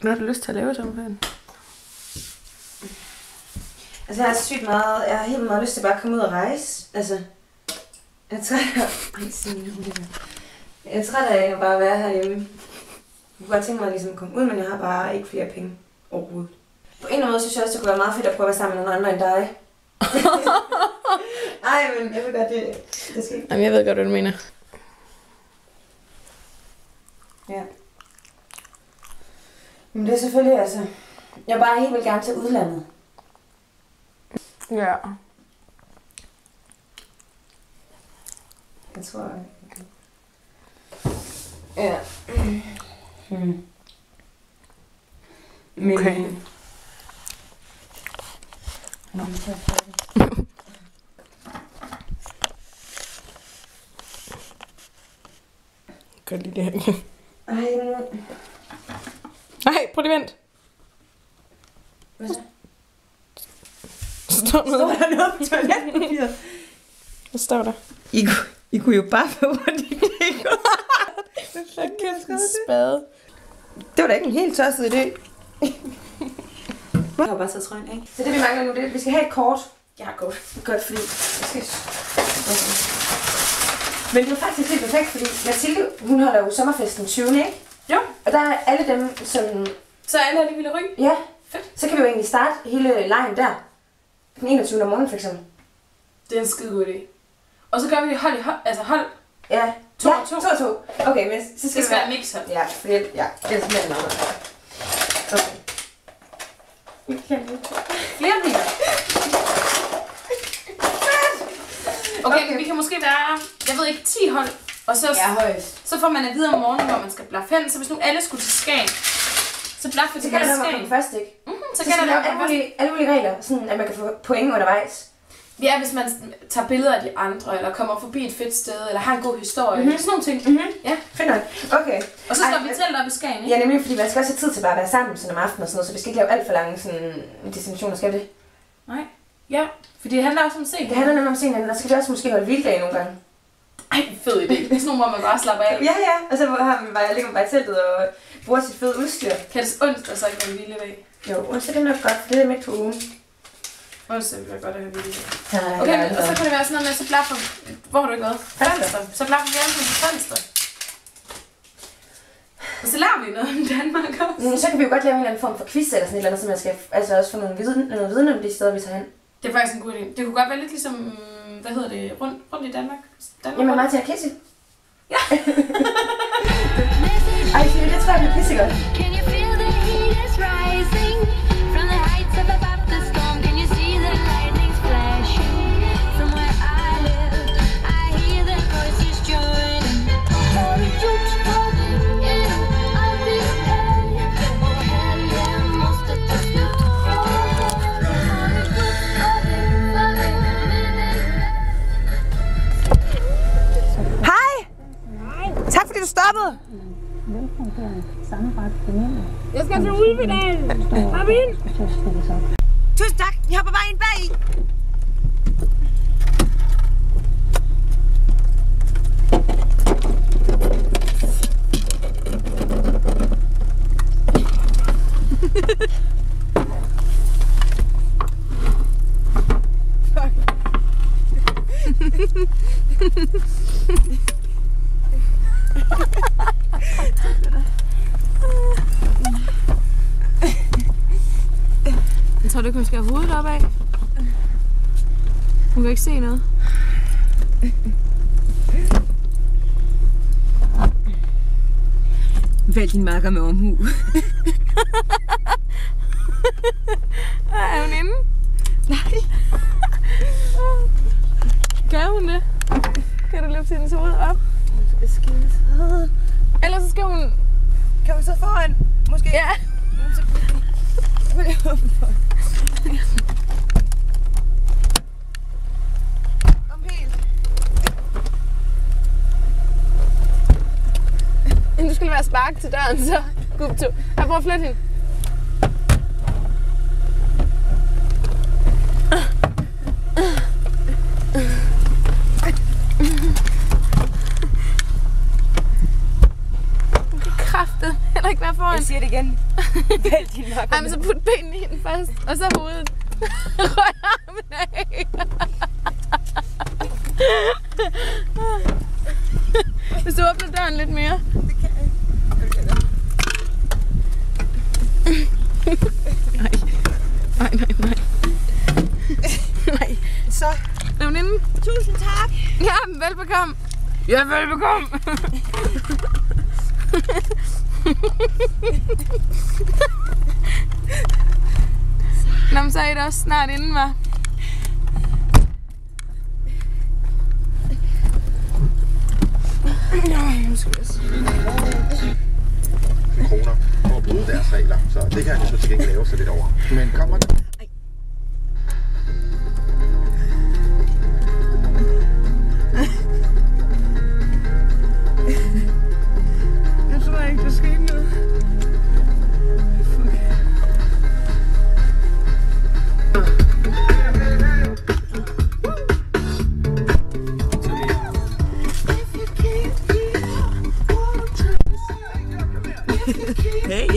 Hvad har du lyst til at lave i sommerferien? Altså, jeg har sygt meget... Jeg har helt meget lyst til bare at komme ud og rejse. Altså... Jeg er træt af at bare være herhjemme. Jeg kunne godt tænke mig at ligesom komme ud, men jeg har bare ikke flere penge overhovedet. På en eller anden måde synes jeg også, det kunne være meget fedt at prøve at være sammen med nogle andre end dig. Ej, men jeg ved godt, det skal ikke. Jamen, jeg ved godt, hvad du mener. Ja. Men det er selvfølgelig altså... Jeg vil bare helt vildt gerne til udlandet. Ja. Jeg tror... Ja. Men... Okay. Nå. Gør lige det her igen. Ej, Nej, prøv lige vent. hvad så? Står Står der noget på toiletpapiret? Hvad står der? I kunne jo bare få hurtigt det. Hvad kæft en spade? Det var da ikke en helt tosset idé. Jeg har bare taget trøjen af. Så det vi mangler nu, det er, at vi skal have et kort. Jeg har et kort. Godt, fordi jeg skal... Men det er faktisk helt perfekt, fordi Mathilde, hun holder jo sommerfesten 20. ikke? Jo. Og der er alle dem, som... Så alle har det vilde ryg? Ja. Fedt. Så kan vi jo egentlig starte hele lejen der. Den 21. om morgenen for eksempel. Det er en skide god idé. Og så gør vi det hold i hold, altså hold. Ja. 2 og 2. 2 og 2. Okay, men så skal Det skal være mixhold. Ja, fordi ja, det er simpelthen noget. Okay. Flere biler. Okay, vi kan måske være, jeg ved ikke, 10 hold. Og så, så får man at vide om morgenen, hvor man skal blaffe hen. Så hvis nu alle skulle til Skagen, så blaffe til Skagen. Så gælder det først, ikke? Så gælder det alle mulige regler, sådan at man kan få point undervejs. Ja, hvis man tager billeder af de andre, eller kommer forbi et fedt sted, eller har en god historie. Sådan nogle ting. Ja. Fedt nok. Okay. Og så står vi telt op i Skagen, ikke? Ja, nemlig, fordi man skal også have tid til bare at være sammen sådan om aftenen og sådan noget, så vi skal ikke lave alt for lange sådan, destinationer, skal vi det? Nej. Ja, fordi det handler også om scenen. Det handler nemlig om scenen, og så skal vi også måske holde vilddag nogle gange. Ej, fed idé. Det er sådan nogle, hvor man bare slapper af. Ja, og så ligger man bare i teltet og bruger sit fede udstyr. Kan det onsdag så ikke være en hviledag? Jo, onsdag det er nok godt, for det er midt på ugen. Onsdag vil jeg godt have hviledag. Ja, okay, og så kan det være sådan noget med, så blaffer... Hvor har du ikke været? Falster. Så blaffer vi alle på Falster. Og så lærer vi noget om Danmark også. Så kan vi jo godt lave en eller anden form for quiz eller sådan et eller andet, så man skal altså også få noget viden om de steder, vi tager hen. Det er faktisk en god idé. Det kunne godt være lidt ligesom, hvad hedder det, rundt i Danmark? Jamen Martin og Casey. Ja. Ej, det tror jeg bliver pissegodt. Tak fordi du stoppede. Jeg skal til Ulvedal. Hop ind. Tusind tak. Jeg hopper bare ind bag i. Jeg tror du ikke, hun skal have hovedet opad? Hun kan ikke se noget. Vælg din makker med omhu. Er hun inde? Nej. Kan hun det? Kan du løfte hendes hoved op? Ellers så skal hun... Kan vi så foran? Måske? Ja. Om helt. Du skulle være spark til døren, så gubto. Jeg prøver at flytte hende. Hun kan kraftedeme heller ikke være foran. foran. Jeg siger det igen. Vælt din nakke. Ej, men så put benene i den først, og så hovedet. Røg armen af. Hvis du åbner døren lidt mere. Det kan jeg ikke. Nej. Nej. Så. Er hun inde? Tusind tak. Ja, velbekomme. Ja, velbekomme. Nå, men så er I da også snart inde, hva'? Nu skal jeg kroner for at bryde deres regler, så det kan han så til gengæld lave sig lidt over. Men kommer det? Jeg tror ikke, der sker noget. Hey.